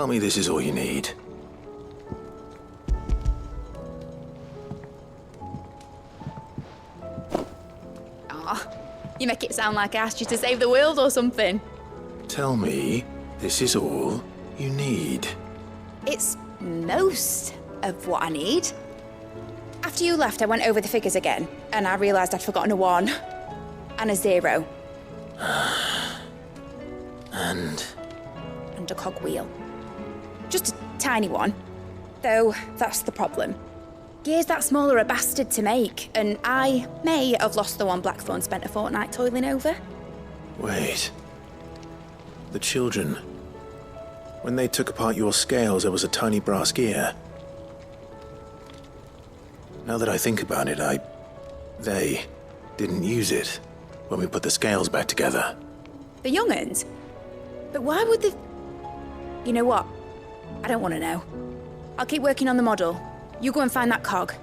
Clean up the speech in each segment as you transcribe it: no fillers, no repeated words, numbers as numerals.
Tell me this is all you need. You make it sound like I asked you to save the world or something. Tell me this is all you need. It's most of what I need. After you left, I went over the figures again, and I realised I'd forgotten a 1 and a 0. And a cogwheel. Just a tiny one. Though, that's the problem. Gears that small are a bastard to make, and I may have lost the one Blackthorn spent a fortnight toiling over. wait. The children. When they took apart your scales, there was a tiny brass gear. Now that I think about it, they didn't use it when we put the scales back together. The young'uns? But why would they... You know what? I don't want to know. I'll keep working on the model. You go and find that cog.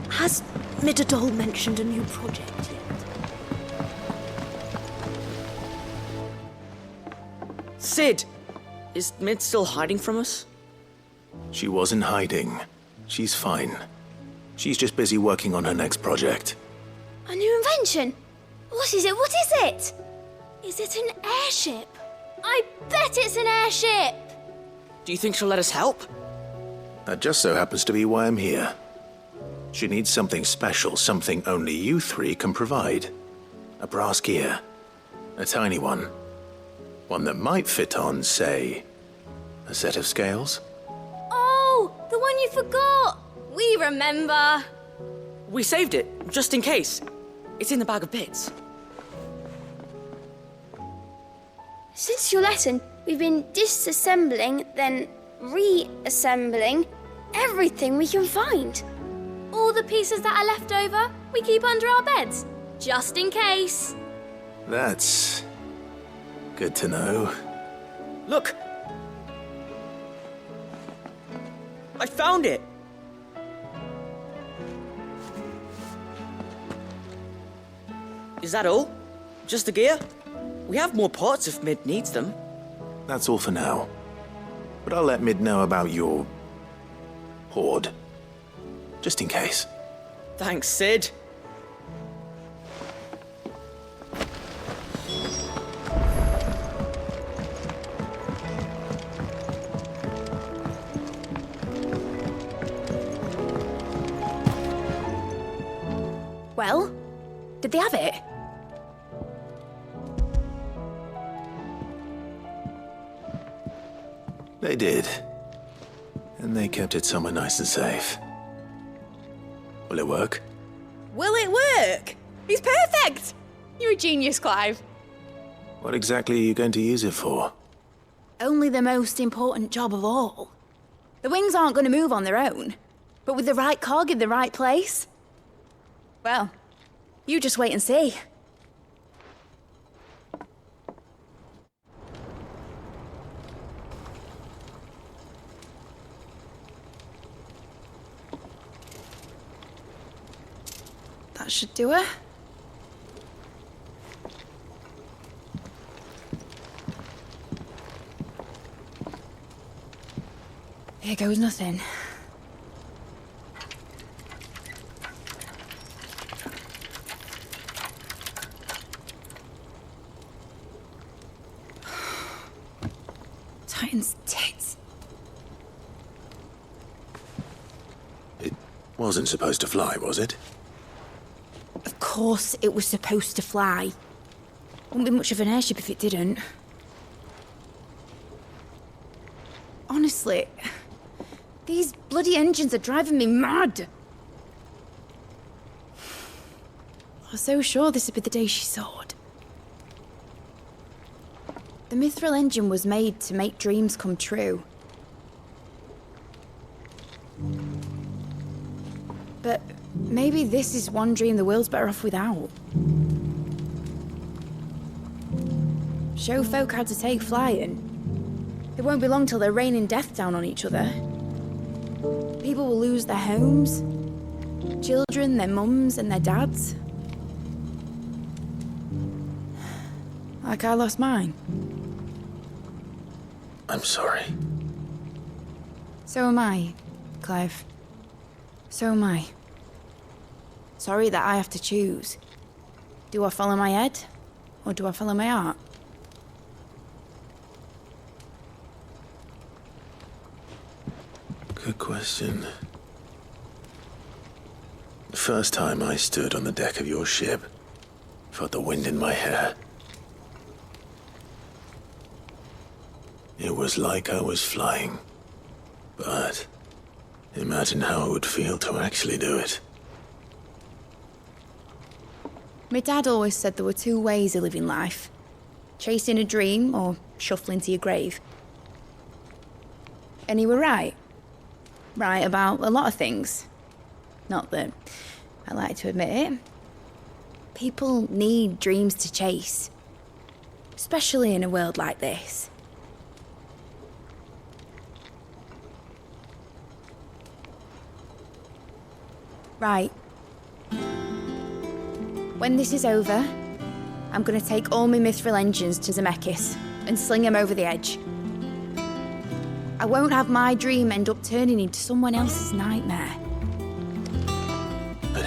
Has Midadol mentioned a new project yet? Sid! Is Mid still hiding from us? She wasn't hiding. She's fine. She's just busy working on her next project. A new invention? What is it? What is it? Is it an airship? I bet it's an airship! Do you think she'll let us help? That just so happens to be why I'm here. She needs something special, something only you three can provide. A brass gear. A tiny one. One that might fit on, say, a set of scales? Oh, the one you forgot! We remember! We saved it, just in case. It's in the bag of bits. Since your lesson, we've been disassembling, then reassembling everything we can find. All the pieces that are left over, we keep under our beds, just in case. That's good to know. Look! I found it! Is that all? Just the gear? We have more parts if Mid needs them. That's all for now. But I'll let Mid know about your hoard. Just in case. Thanks, Sid. Well, did they have it? They did. And they kept it somewhere nice and safe. Will it work? Will it work? He's perfect! You're a genius, Clive. What exactly are you going to use it for? Only the most important job of all. The wings aren't going to move on their own. But with the right cog in the right place... Well, you just wait and see. That should do it. Here goes nothing. Titan's tits. It wasn't supposed to fly, was it? Of course it was supposed to fly. Wouldn't be much of an airship if it didn't. Honestly, these bloody engines are driving me mad. I was so sure this would be the day she soared. The mithril engine was made to make dreams come true. But maybe this is one dream the world's better off without. Show folk how to take flying. It won't be long till they're raining death down on each other. People will lose their homes. Children, their mums and their dads. Like I lost mine. I'm sorry. So am I, Clive. So am I. Sorry that I have to choose. Do I follow my head, or do I follow my heart? Good question. The first time I stood on the deck of your ship, felt the wind in my hair. It was like I was flying. But imagine how it would feel to actually do it. My dad always said there were two ways of living life. Chasing a dream or shuffling to your grave. And he were right. Right about a lot of things. Not that I like to admit it. People need dreams to chase. Especially in a world like this. Right. When this is over, I'm gonna take all my mithril engines to Zemeckis and sling them over the edge. I won't have my dream end up turning into someone else's nightmare. But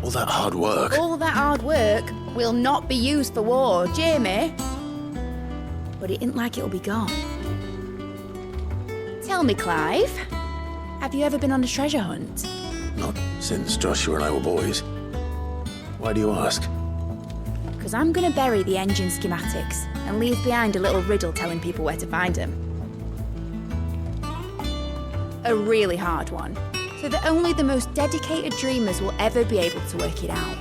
all that hard work... All that hard work will not be used for war, Jamie. But it isn't like it'll be gone. Tell me, Clive, have you ever been on a treasure hunt? Not since Joshua and I were boys. Why do you ask? Because I'm going to bury the engine schematics and leave behind a little riddle telling people where to find them. A really hard one, so that only the most dedicated dreamers will ever be able to work it out.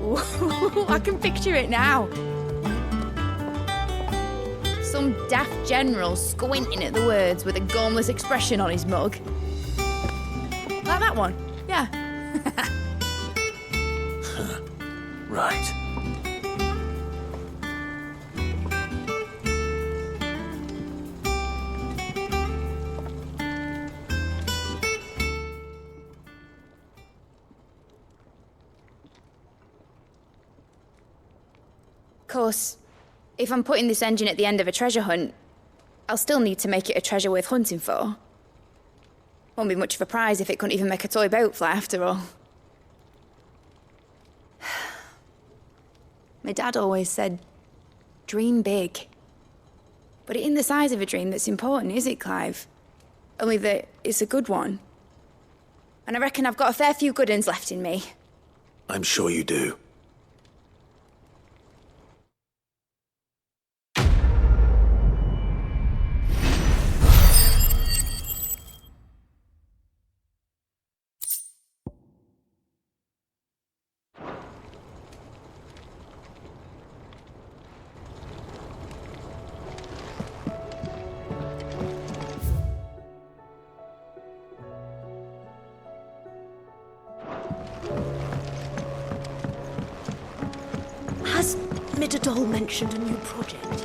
Ooh, I can picture it now. Some daft general squinting at the words with a gormless expression on his mug. Like that one, yeah. Right. Of course, if I'm putting this engine at the end of a treasure hunt, I'll still need to make it a treasure worth hunting for. Won't be much of a prize if it couldn't even make a toy boat fly after all. My dad always said, dream big. But it ain't the size of a dream that's important, is it, Clive? Only that it's a good one. And I reckon I've got a fair few good uns left in me. I'm sure you do. Has Midadol mentioned a new project yet?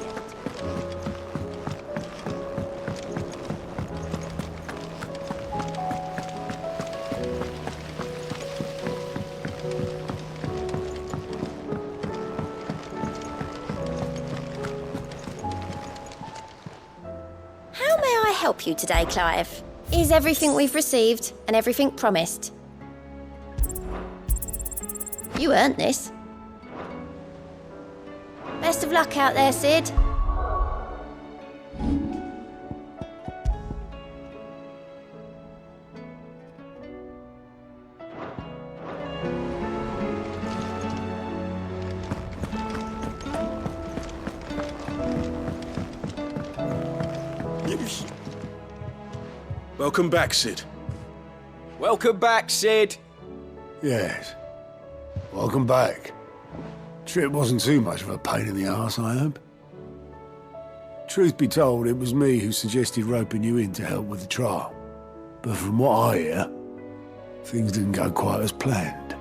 How may I help you today, Clive? Is everything we've received and everything promised? You earned this. Best of luck out there, Sid. Welcome back, Sid. Welcome back, Sid. Yes. Welcome back. Trip wasn't too much of a pain in the arse, I hope. Truth be told, it was me who suggested roping you in to help with the trial. But from what I hear, things didn't go quite as planned.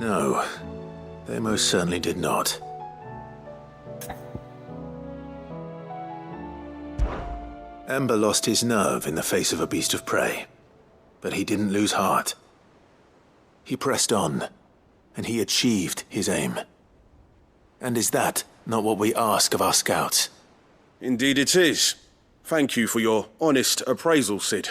No, they most certainly did not. Ember lost his nerve in the face of a beast of prey, but he didn't lose heart. He pressed on, and he achieved his aim. And is that not what we ask of our scouts? Indeed it is. Thank you for your honest appraisal, Sid.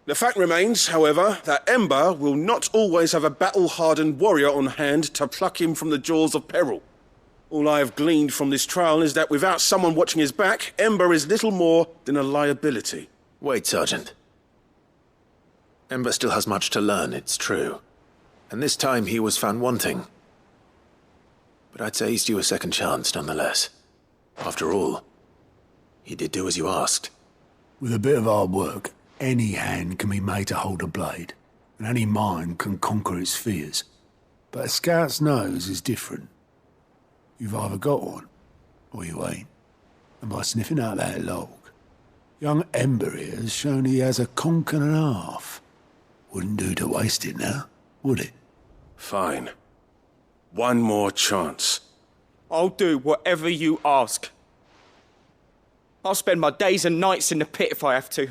The fact remains, however, that Ember will not always have a battle-hardened warrior on hand to pluck him from the jaws of peril. All I have gleaned from this trial is that without someone watching his back, Ember is little more than a liability. Wait, Sergeant. Ember still has much to learn, it's true. And this time he was found wanting. But I'd say he's due a second chance, nonetheless. After all, he did do as you asked. With a bit of hard work, any hand can be made to hold a blade, and any mind can conquer its fears. But a scout's nose is different. You've either got one, or you ain't. And by sniffing out that log, young Ember here has shown he has a conk and a half. Wouldn't do to waste it now, would it? Fine. One more chance. I'll do whatever you ask. I'll spend my days and nights in the pit if I have to.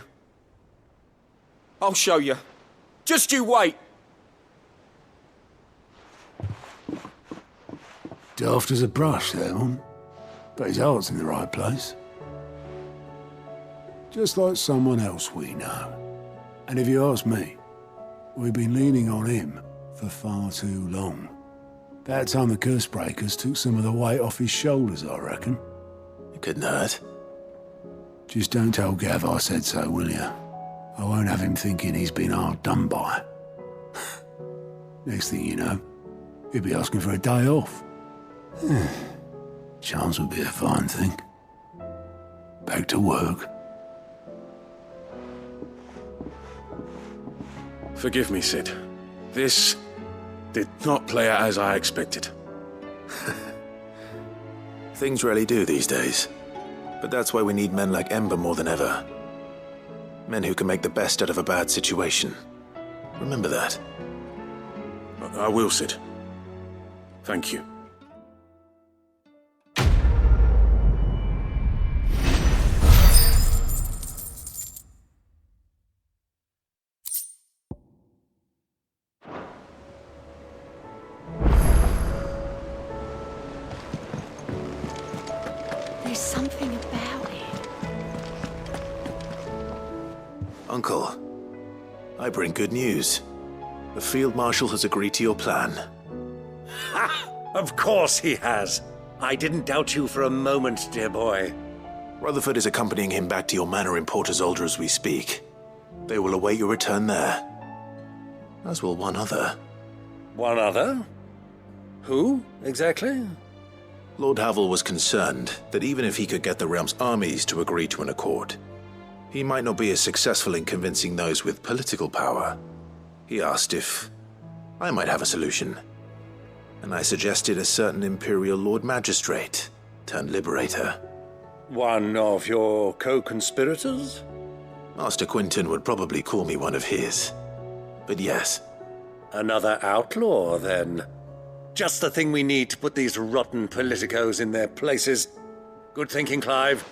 I'll show you. Just you wait. Daft as a brush, that one. But his heart's in the right place. Just like someone else we know. And if you ask me, we've been leaning on him for far too long. That time the Cursebreakers took some of the weight off his shoulders, I reckon. It couldn't hurt. Just don't tell Gav I said so, will you? I won't have him thinking he's been hard done by. Next thing you know, he'll be asking for a day off. Chance would be a fine thing. Back to work. Forgive me, Sid. This did not play out as I expected. Things really do these days. But that's why we need men like Ember more than ever. Men who can make the best out of a bad situation. Remember that. I will, Sid. Thank you. There's something about it. Uncle, I bring good news. The Field Marshal has agreed to your plan. Ha! Of course he has. I didn't doubt you for a moment, dear boy. Rutherford is accompanying him back to your manor in Porter's Alder as we speak. They will await your return there. As will one other. One other? Who, exactly? Lord Havel was concerned that even if he could get the realm's armies to agree to an accord, he might not be as successful in convincing those with political power. He asked if I might have a solution, and I suggested a certain Imperial Lord Magistrate turned Liberator. One of your co-conspirators? Master Quinton would probably call me one of his, but yes. Another outlaw, then. Just the thing we need to put these rotten politicos in their places. Good thinking, Clive.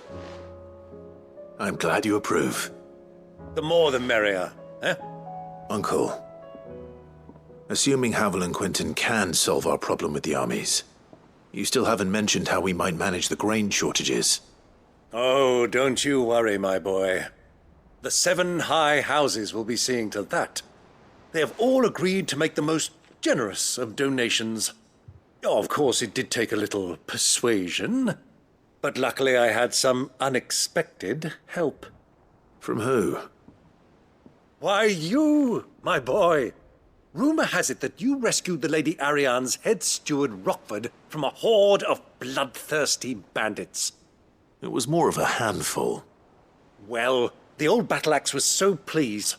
I'm glad you approve. The more the merrier, eh? Uncle, assuming Havel and Quinton can solve our problem with the armies, you still haven't mentioned how we might manage the grain shortages. Oh, don't you worry, my boy. The 7 high houses will be seeing to that. They have all agreed to make the most generous of donations. Oh, of course, it did take a little persuasion, but luckily I had some unexpected help. From who? Why, you, my boy. Rumor has it that you rescued the Lady Ariane's head steward Rockford from a horde of bloodthirsty bandits. It was more of a handful. Well, the old battle axe was so pleased.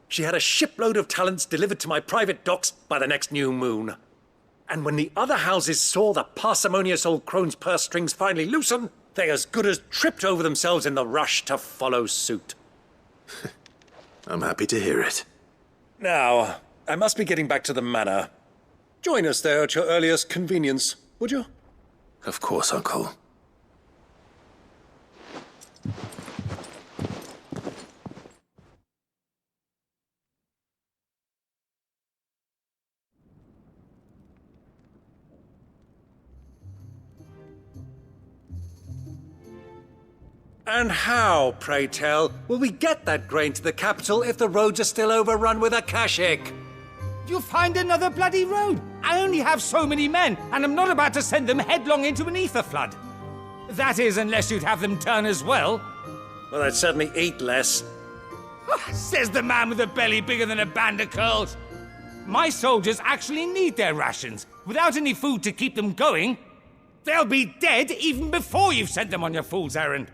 She had a shipload of talents delivered to my private docks by the next new moon. And when the other houses saw the parsimonious old crone's purse strings finally loosen, they as good as tripped over themselves in the rush to follow suit. I'm happy to hear it. Now, I must be getting back to the manor. Join us there at your earliest convenience, would you? Of course, Uncle. And how, pray tell, will we get that grain to the capital if the roads are still overrun with akashic? You'll find another bloody road. I only have so many men, and I'm not about to send them headlong into an ether flood. That is, unless you'd have them turn as well. Well, I'd certainly eat less. Says the man with a belly bigger than a band of curls. My soldiers actually need their rations. Without any food to keep them going, they'll be dead even before you've sent them on your fool's errand.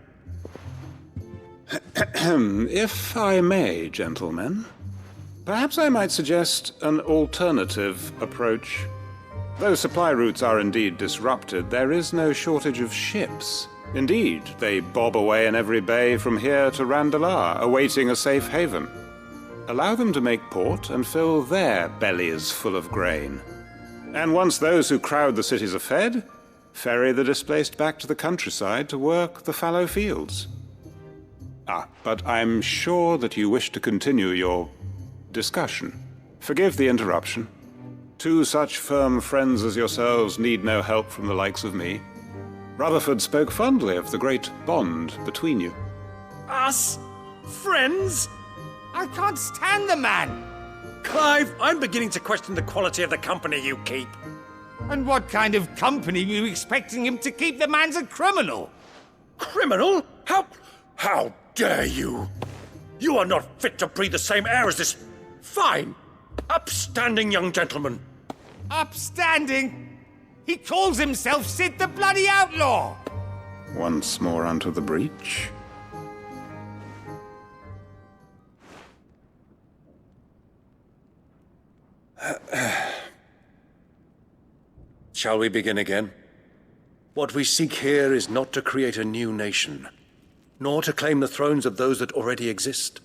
If I may, gentlemen, perhaps I might suggest an alternative approach. Though supply routes are indeed disrupted, there is no shortage of ships. Indeed, they bob away in every bay from here to Randalar, awaiting a safe haven. Allow them to make port and fill their bellies full of grain. And once those who crowd the cities are fed, ferry the displaced back to the countryside to work the fallow fields. But I'm sure that you wish to continue your discussion. Forgive the interruption. Two such firm friends as yourselves need no help from the likes of me. Rutherford spoke fondly of the great bond between you. Us? Friends? I can't stand the man! Clive, I'm beginning to question the quality of the company you keep. And what kind of company were you expecting him to keep? The man's a criminal! Criminal? How dare you? You are not fit to breathe the same air as this fine, upstanding young gentleman. Upstanding? He calls himself Sid the Bloody Outlaw! Once more onto the breach. Shall we begin again? What we seek here is not to create a new nation, nor to claim the thrones of those that already exist.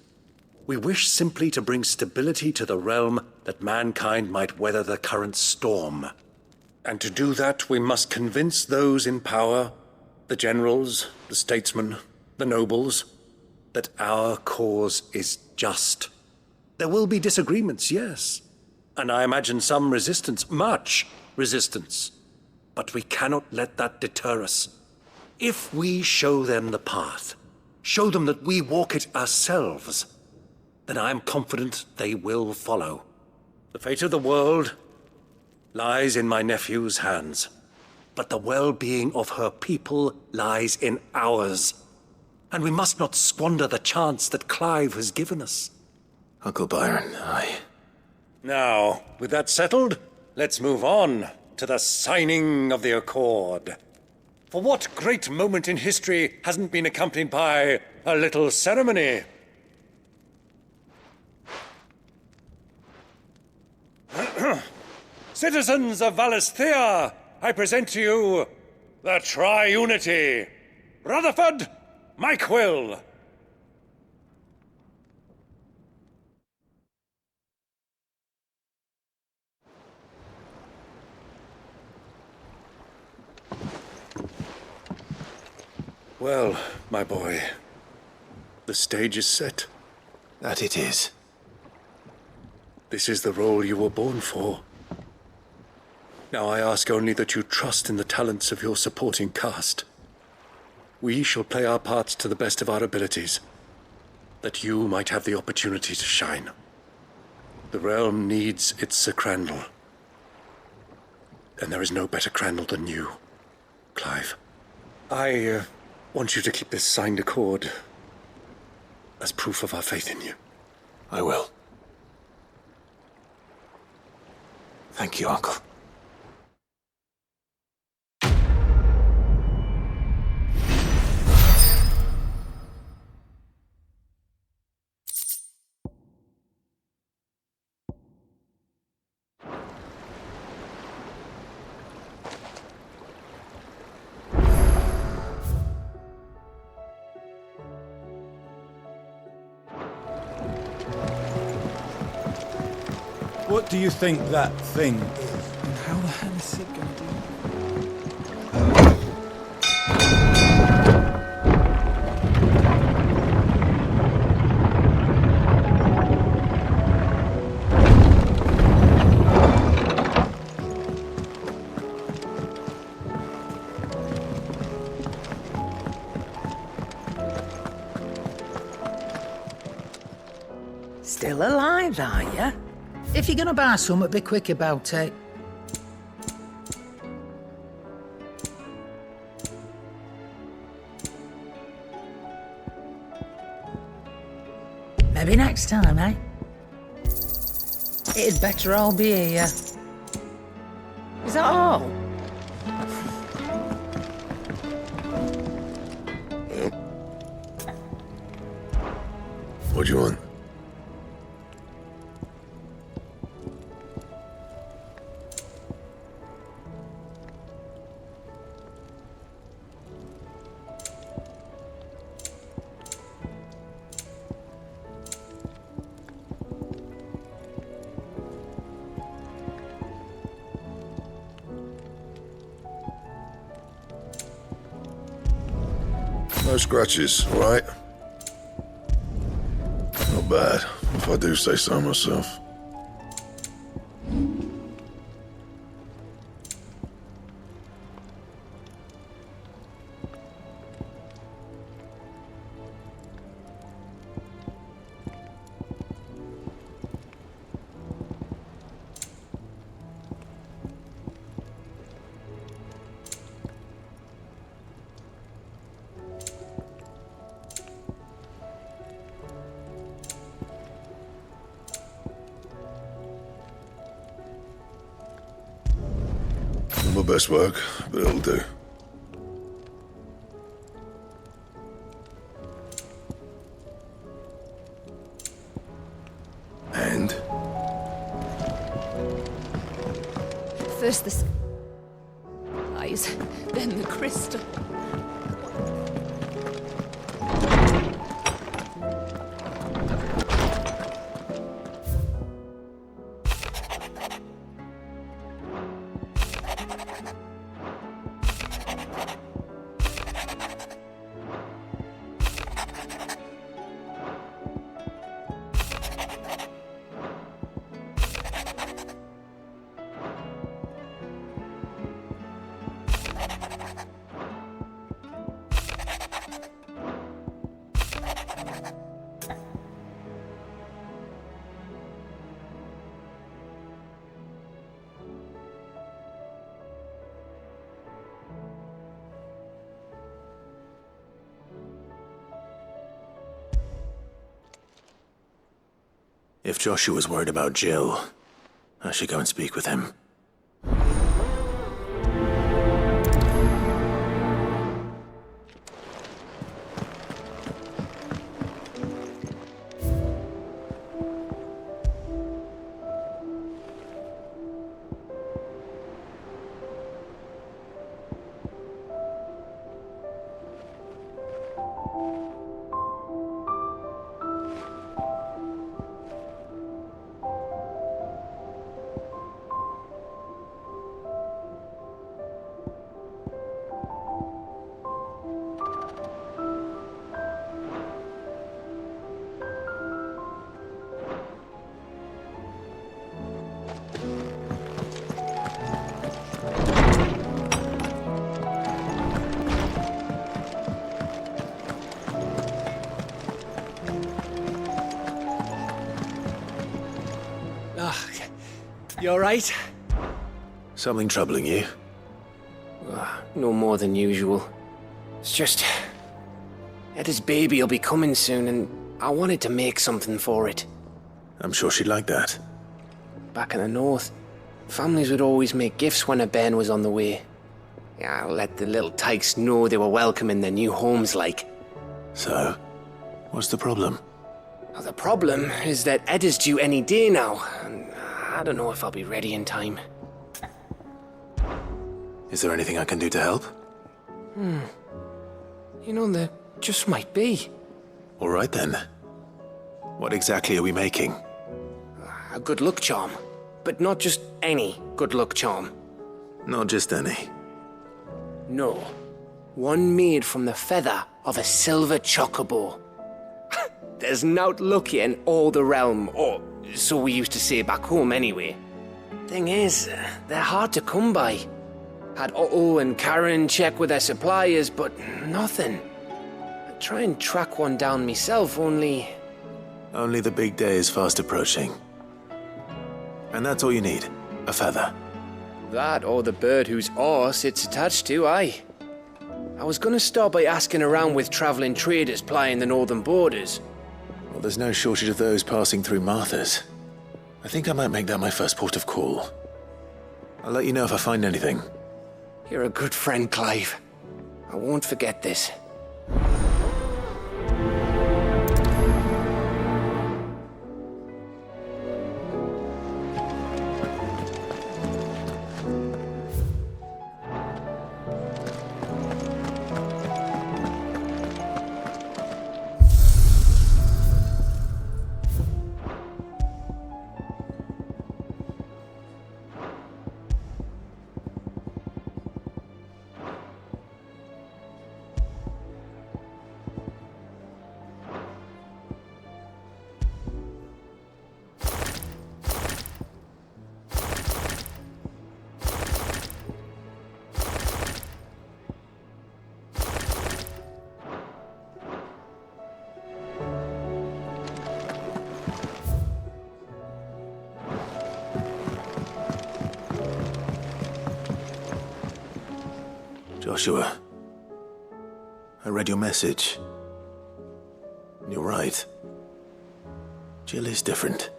We wish simply to bring stability to the realm that mankind might weather the current storm. And to do that, we must convince those in power, the generals, the statesmen, the nobles, that our cause is just. There will be disagreements, yes, and I imagine some resistance, much resistance. But we cannot let that deter us. If we show them the path, show them that we walk it ourselves, then I am confident they will follow. The fate of the world lies in my nephew's hands, but the well-being of her people lies in ours. And we must not squander the chance that Clive has given us. Uncle Byron, aye. Now, with that settled, let's move on to the signing of the Accord. For what great moment in history hasn't been accompanied by a little ceremony? Citizens of Valisthea, I present to you the Triunity. Rutherford, Mike Will. Well, my boy, the stage is set. That it is. This is the role you were born for. Now I ask only that you trust in the talents of your supporting cast. We shall play our parts to the best of our abilities, that you might have the opportunity to shine. The realm needs its Sir Crandall, and there is no better Crandall than you, Clive. I want you to keep this signed accord as proof of our faith in you. I will. Thank you, Uncle. What do you think that thing is? And how the hell is Sid going to do Still alive, are you? If you're gonna buy something, be quick about it. Maybe next time, eh? It'd better all be here. Is that all? What do you want? No scratches, all right? Not bad, if I do say so myself. My best work, but it'll do. And? First the eyes, then the crystal. If Joshua's worried about Jill, I should go and speak with him. You alright? Something troubling you? No more than usual. It's just... Eda's baby will be coming soon, and I wanted to make something for it. I'm sure she'd like that. Back in the north, families would always make gifts when a bairn was on the way. Yeah, I'll let the little tykes know they were welcome in their new homes, like. So, what's the problem? Well, the problem is that Eda's due any day now, and I don't know if I'll be ready in time. Is there anything I can do to help? You know, there just might be. All right then. What exactly are we making? A good luck charm. But not just any good luck charm. Not just any. No. One made from the feather of a silver chocobo. There's nowt luckier in all the realm, or so we used to say back home anyway. Thing is, they're hard to come by. Had Otto and Karen check with their suppliers, but nothing. I try and track one down myself, only... Only the big day is fast approaching. And that's all you need, a feather. That or the bird whose horse it's attached to, aye. I was gonna start by asking around with travelling traders plying the northern borders. Well, there's no shortage of those passing through Martha's. I think I might make that my first port of call. I'll let you know if I find anything. You're a good friend, Clive. I won't forget this. Joshua, I read your message. And you're right. Jill is different.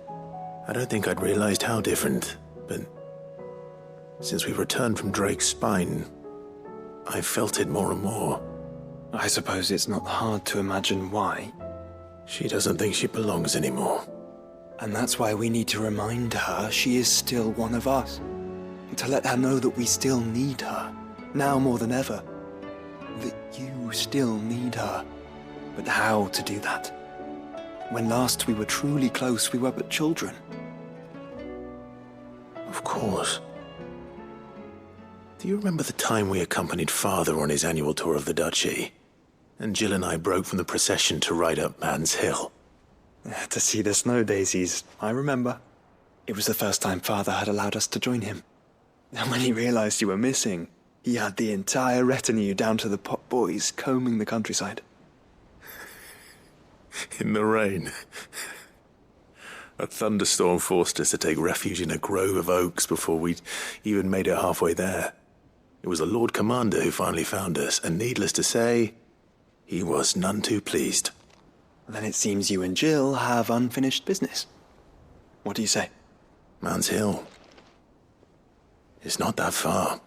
I don't think I'd realized how different, but since we returned from Drake's spine, I've felt it more and more. I suppose it's not hard to imagine why. She doesn't think she belongs anymore. And that's why we need to remind her she is still one of us. To let her know that we still need her. Now more than ever, that you still need her. But how to do that? When last we were truly close, we were but children. Of course. Do you remember the time we accompanied Father on his annual tour of the Duchy? And Jill and I broke from the procession to ride up Man's Hill. To see the snow daisies, I remember. It was the first time Father had allowed us to join him. And when he realized you were missing, he had the entire retinue down to the pot boys combing the countryside. In the rain. A thunderstorm forced us to take refuge in a grove of oaks before we'd even made it halfway there. It was the Lord Commander who finally found us, and needless to say, he was none too pleased. Then it seems you and Jill have unfinished business. What do you say? Man's Hill. It's not that far.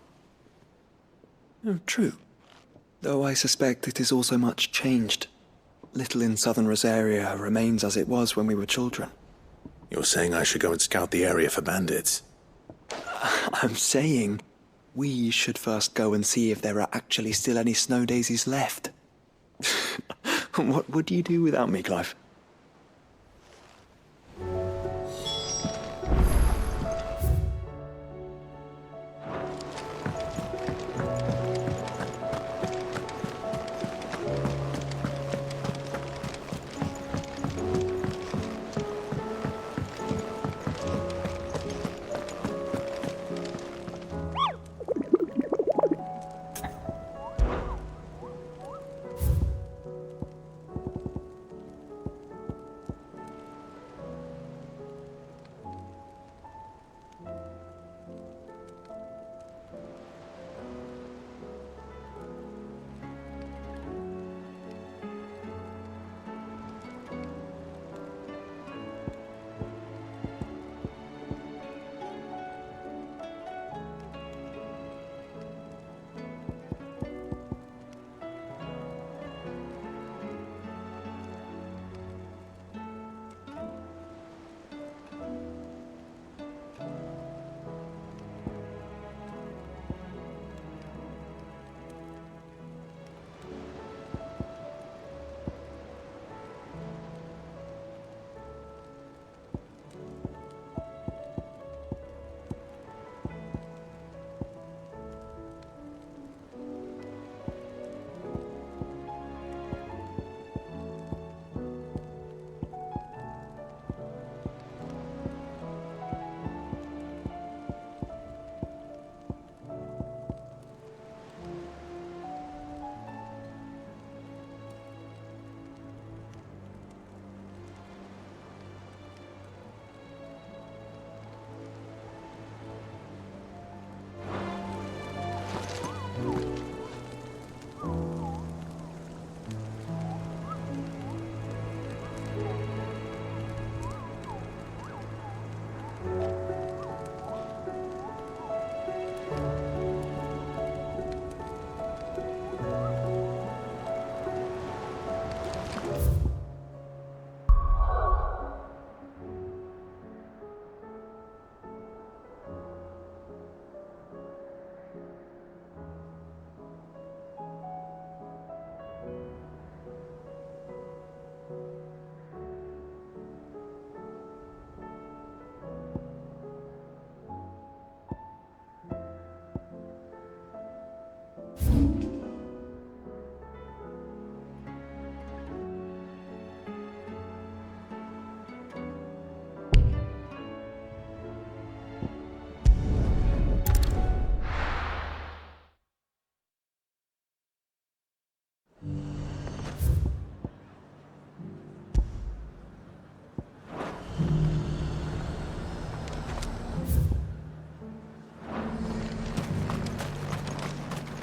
Oh, true. Though I suspect it is also much changed. Little in southern Rosaria remains as it was when we were children. You're saying I should go and scout the area for bandits? I'm saying we should first go and see if there are actually still any snow daisies left. What would you do without me, Clive?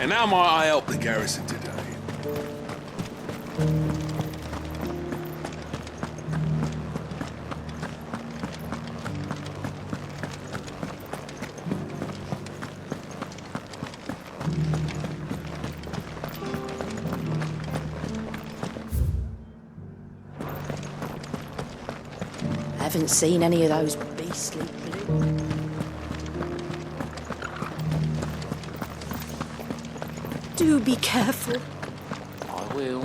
And how might I help the garrison today? Haven't seen any of those beastly blue. Do be careful. I will.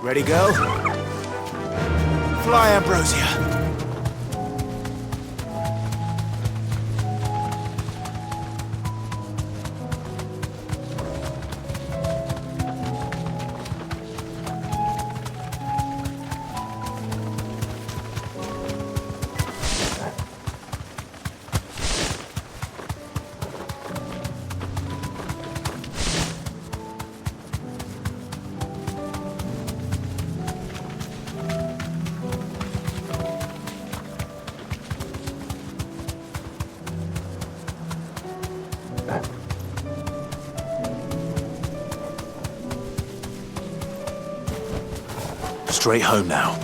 Ready, go? Fly, Ambrosia. Straight home now.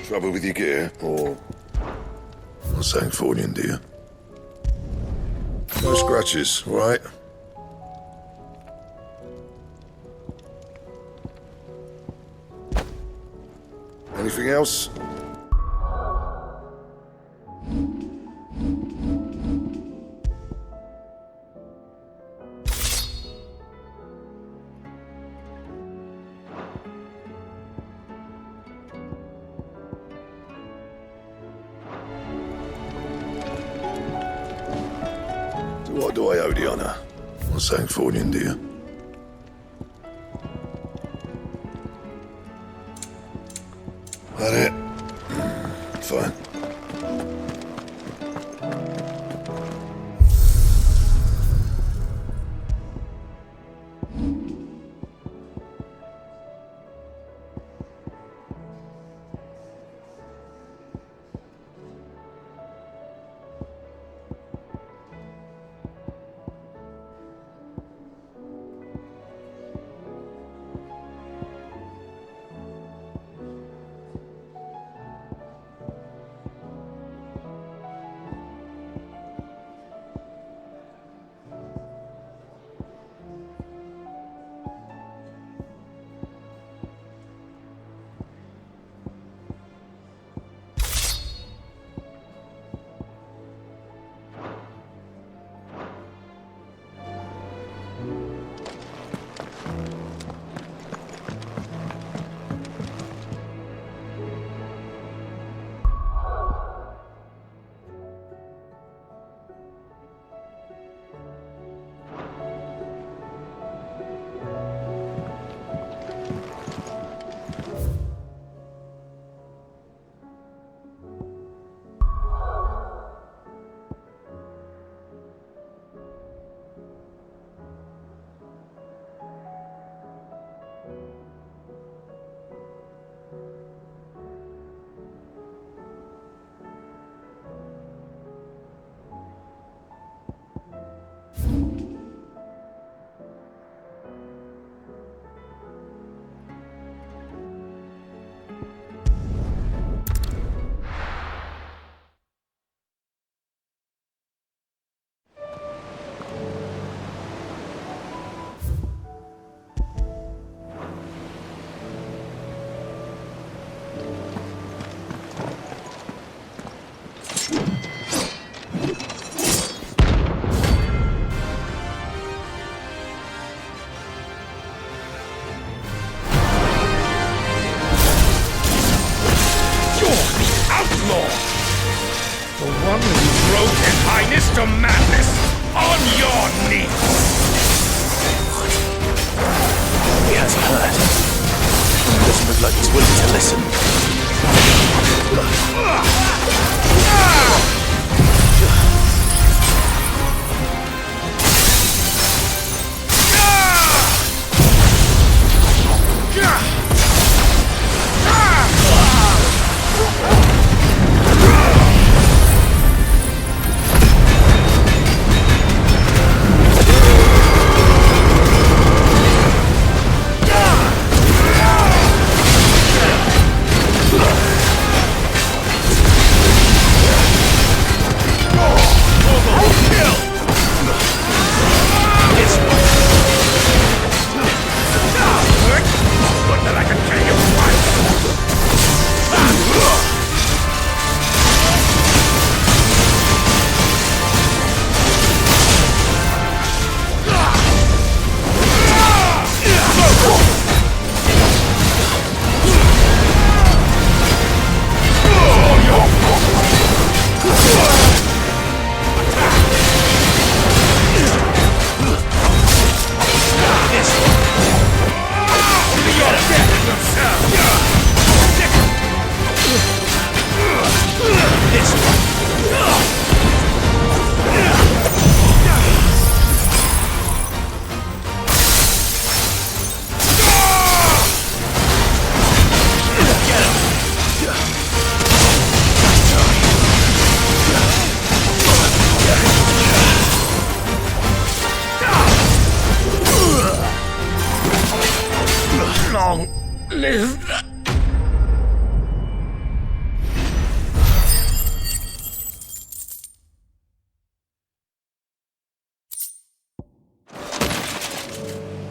Trouble with your gear, or something falling, do you? No scratches, all right? Anything else? What do I owe the honour? Not saying falling, do you? That it? Fine. To madness on your knees! He has heard. Doesn't look like he's willing to listen.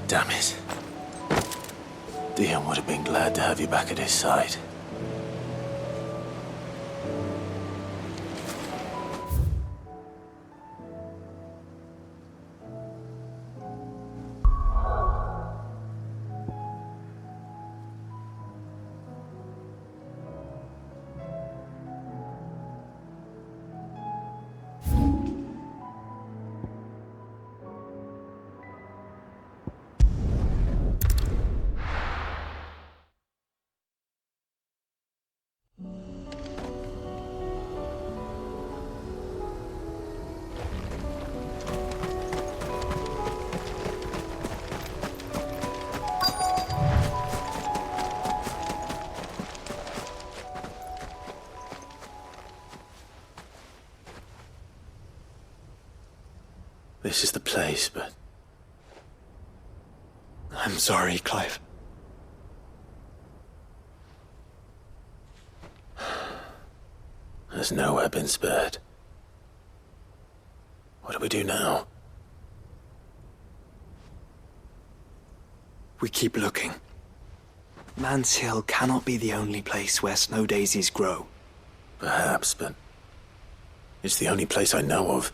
Damn it. Dion would have been glad to have you back at his side. This is the place, but... I'm sorry, Clive. There's nowhere been spared. What do we do now? We keep looking. Man's Hill cannot be the only place where snow daisies grow. Perhaps, but... it's the only place I know of.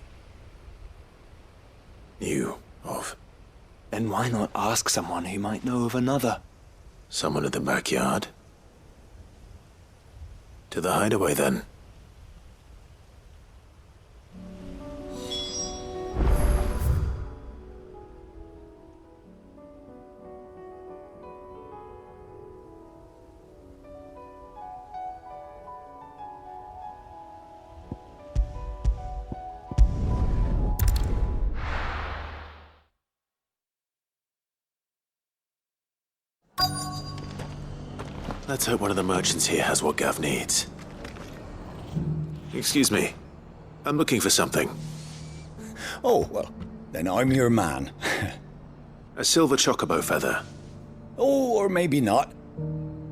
Knew of. Then why not ask someone who might know of another? Someone in the backyard? To the hideaway, then. Let's hope one of the merchants here has what Gav needs. Excuse me. I'm looking for something. Oh, well, then I'm your man. A silver chocobo feather. Oh, or maybe not.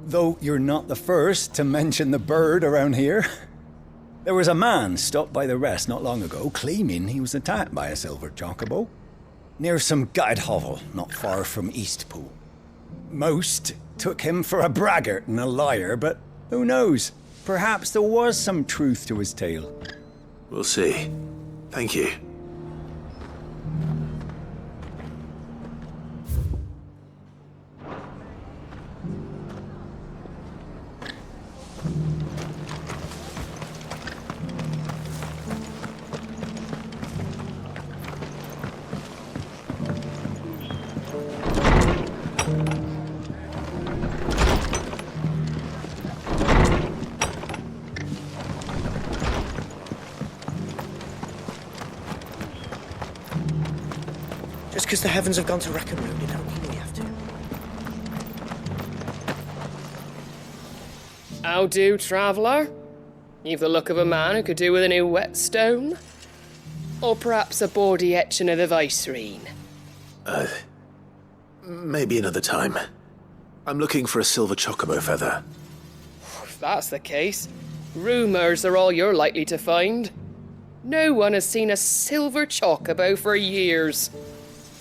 Though you're not the first to mention the bird around here. There was a man stopped by the rest not long ago claiming he was attacked by a silver chocobo near some gutted hovel not far from Eastpool. Most took him for a braggart and a liar, but who knows? Perhaps there was some truth to his tale. We'll see. Thank you. Just because the heavens have gone to rack and ruin, you don't mean we have to. How do, traveller? You've the look of a man who could do with a new whetstone. Or perhaps a bawdy etching of the Vicerine. Maybe another time. I'm looking for a silver chocobo feather. If that's the case, rumours are all you're likely to find. No one has seen a silver chocobo for years.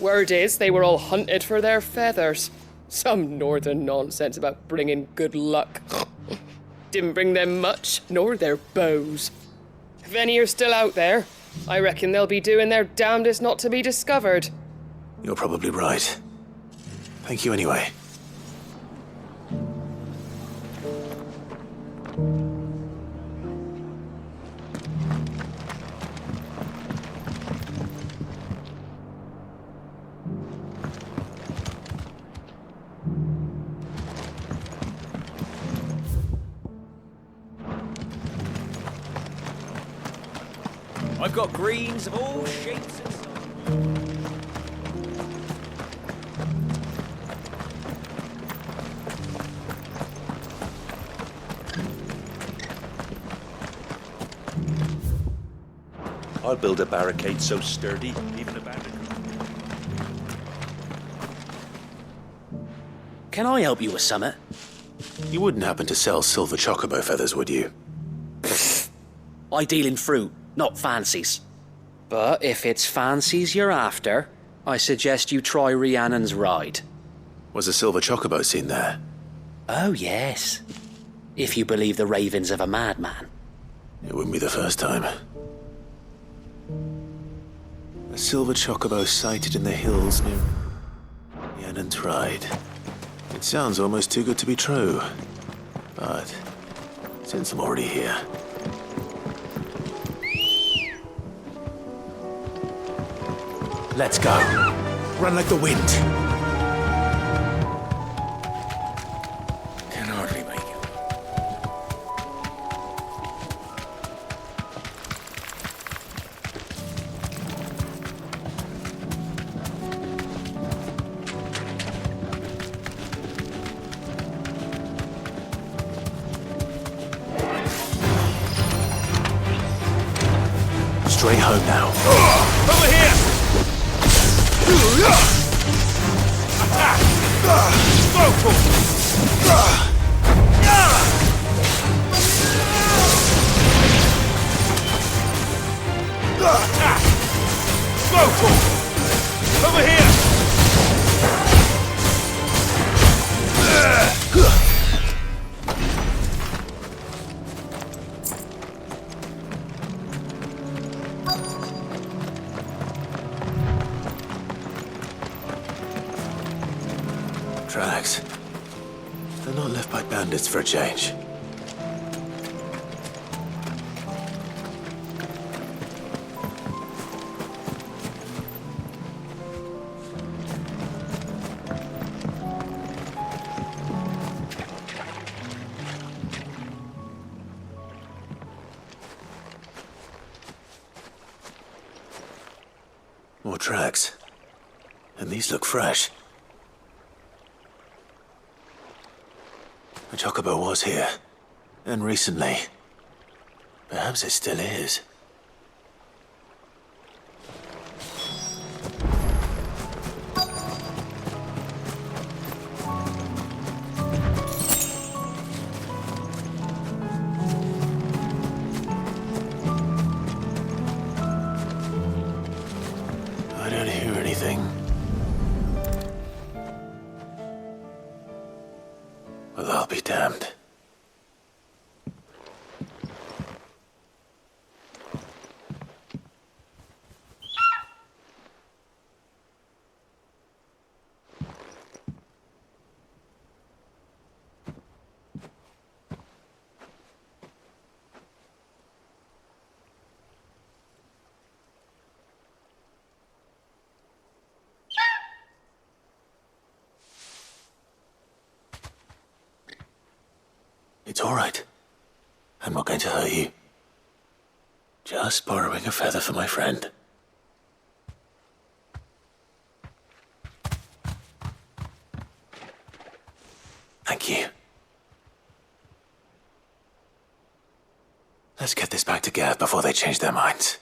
Word is they were all hunted for their feathers. Some northern nonsense about bringing good luck. Didn't bring them much, nor their bows. If any are still out there, I reckon they'll be doing their damnedest not to be discovered. You're probably right. Thank you anyway. I've got greens of all shapes and sizes. I'll build a barricade so sturdy, even a bandicoot. Can I help you with summit? You wouldn't happen to sell silver chocobo feathers, would you? I deal in fruit, not fancies. But if it's fancies you're after, I suggest you try Rhiannon's ride. Was a silver chocobo seen there? Oh, yes. If you believe the ravings of a madman. It wouldn't be the first time. A silver chocobo sighted in the hills near Rhiannon's Ride. It sounds almost too good to be true. But since I'm already here... Let's go. Run like the wind. Can hardly make it. Straight home now. Over here! Attack! Vocal! Attack! Vocal! Over here! Tracks. They're not left by bandits for a change. More tracks. And these look fresh. The Chocobo was here. And recently. Perhaps it still is. I don't hear anything. Well, I'll be damned. It's all right. I'm not going to hurt you. Just borrowing a feather for my friend. Thank you. Let's get this back to Gav before they change their minds.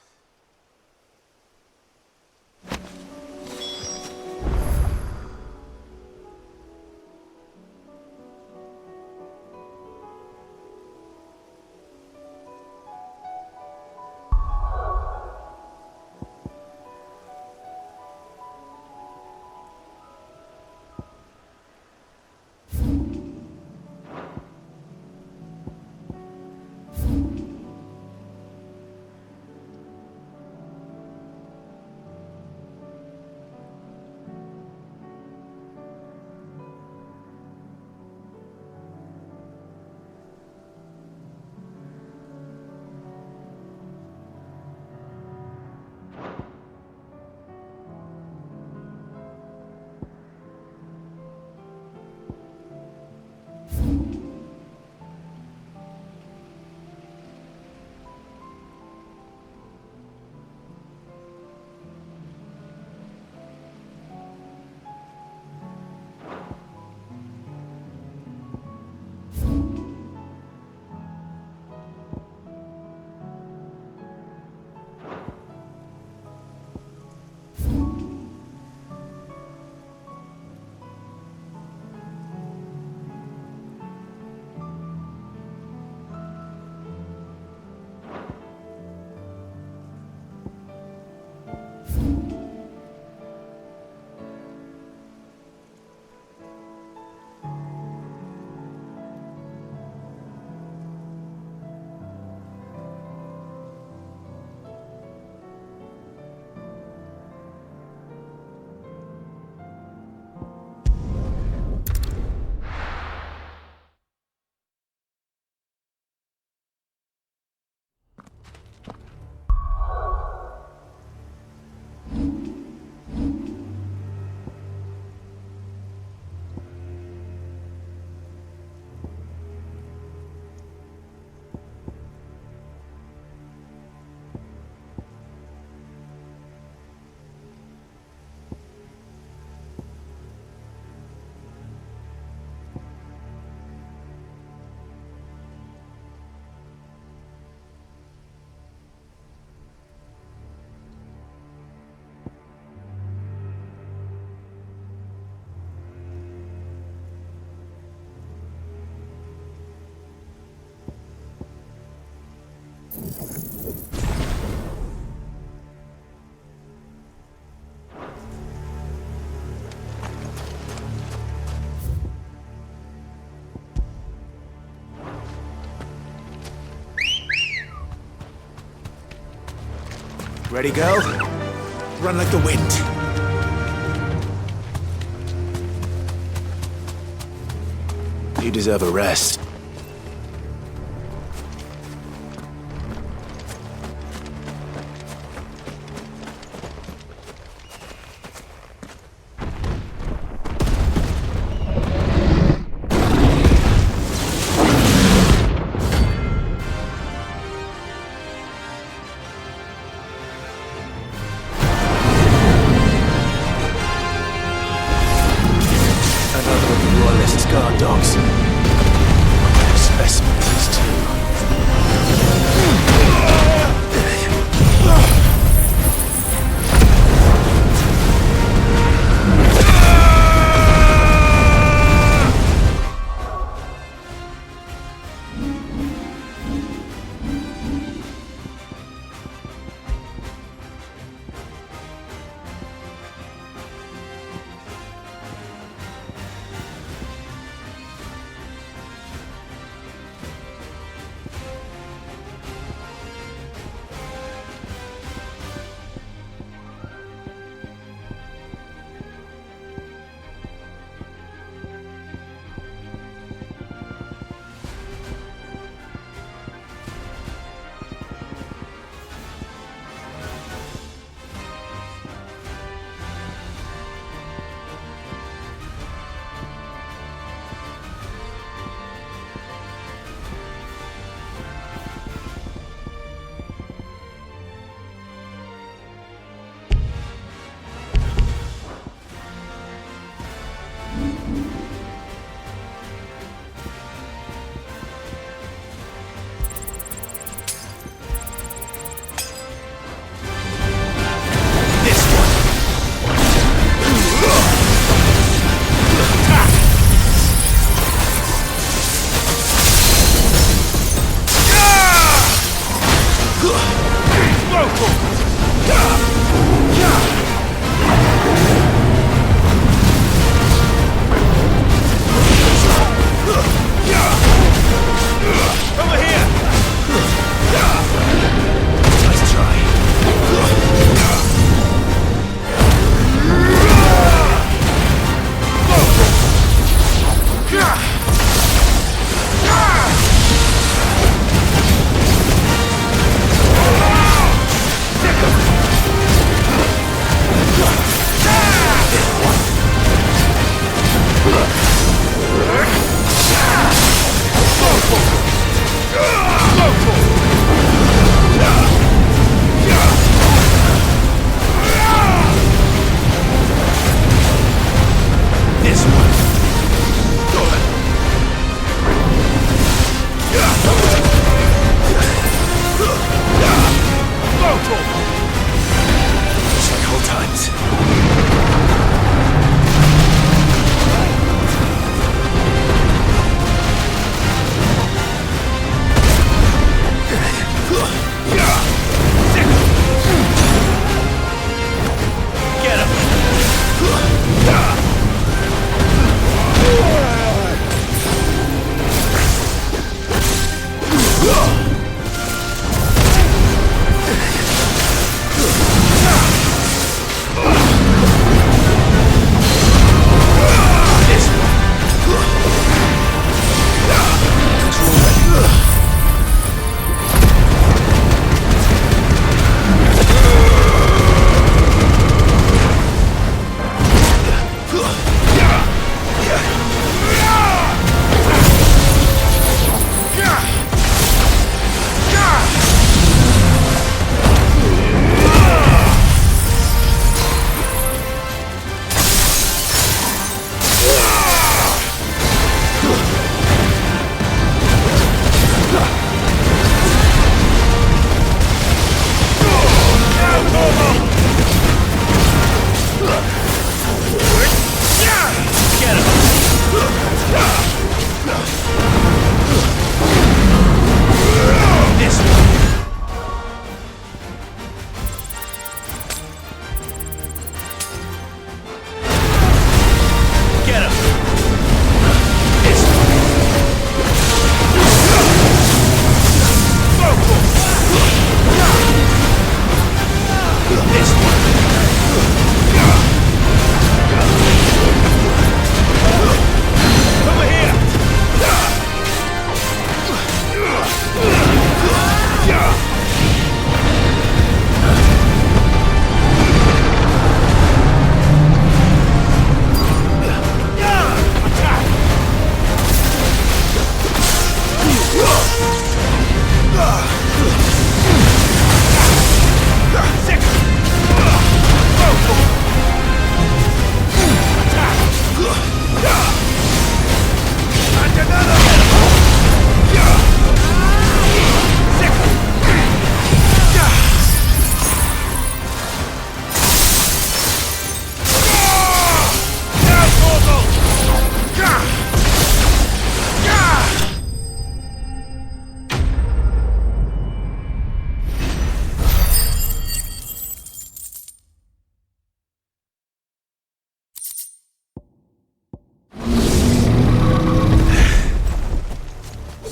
Ready, girl? Run like the wind. You deserve a rest.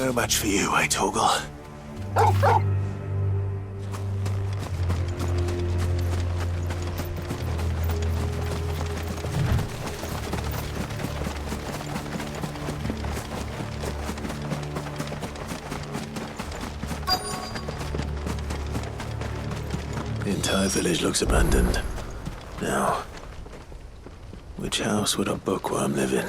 No match for you, eh, Torgal? The entire village looks abandoned. Now, which house would a bookworm live in?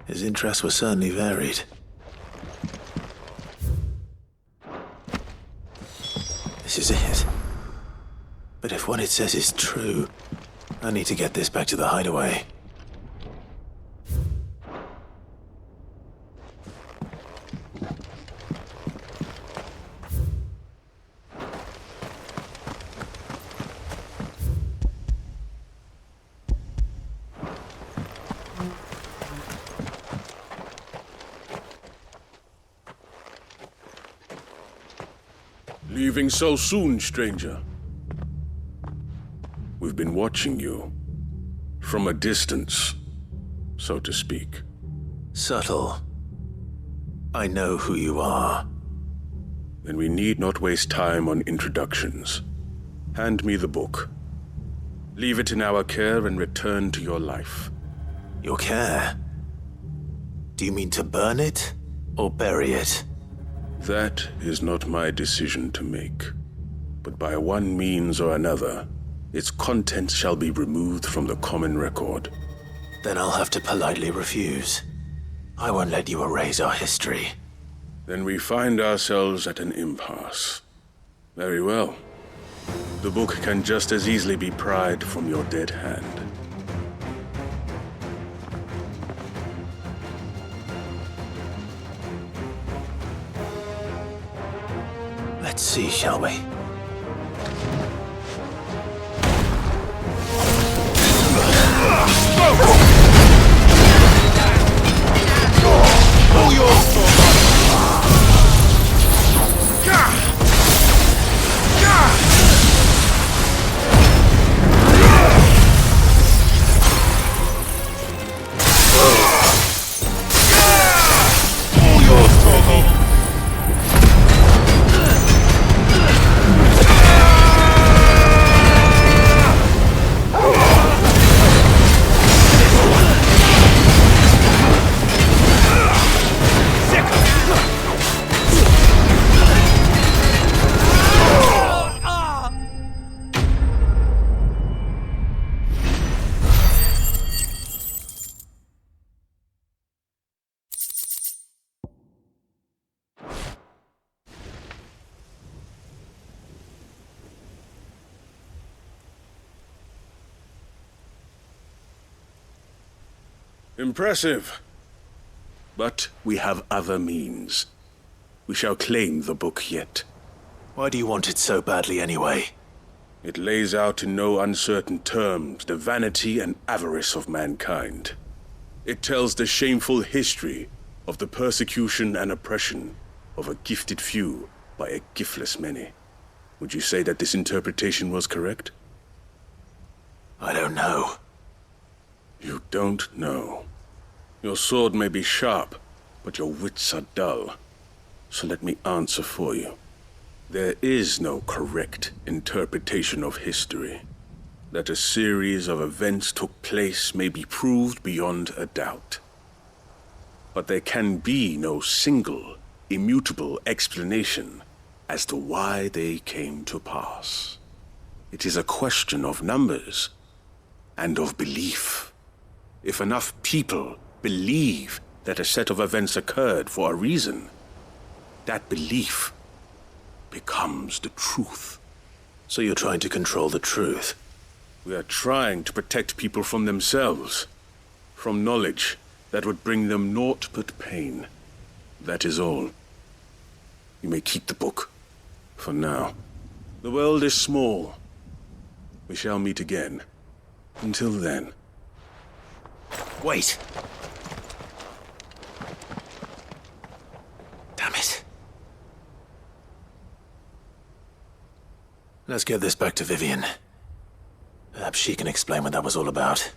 His interests were certainly varied. This is it. But if what it says is true, I need to get this back to the hideaway. Leaving so soon, stranger? We've been watching you. From a distance, so to speak. Subtle. I know who you are. Then we need not waste time on introductions. Hand me the book. Leave it in our care and return to your life. Your care? Do you mean to burn it or bury it? That is not my decision to make. But by one means or another, its contents shall be removed from the common record. Then I'll have to politely refuse. I won't let you erase our history. Then we find ourselves at an impasse. Very well. The book can just as easily be pried from your dead hand. Let's see, shall we? Pull your sword! Impressive. But we have other means. We shall claim the book yet. Why do you want it so badly anyway? It lays out in no uncertain terms the vanity and avarice of mankind. It tells the shameful history of the persecution and oppression of a gifted few by a giftless many. Would you say that this interpretation was correct? I don't know. You don't know. Your sword may be sharp, but your wits are dull. So let me answer for you. There is no correct interpretation of history. That a series of events took place may be proved beyond a doubt. But there can be no single, immutable explanation as to why they came to pass. It is a question of numbers and of belief. If enough people believe that a set of events occurred for a reason, that belief becomes the truth. So you're trying to control the truth? We are trying to protect people from themselves, from knowledge that would bring them naught but pain. That is all. You may keep the book, for now. The world is small. We shall meet again. Until then. Wait! Damn it. Let's get this back to Vivian. Perhaps she can explain what that was all about.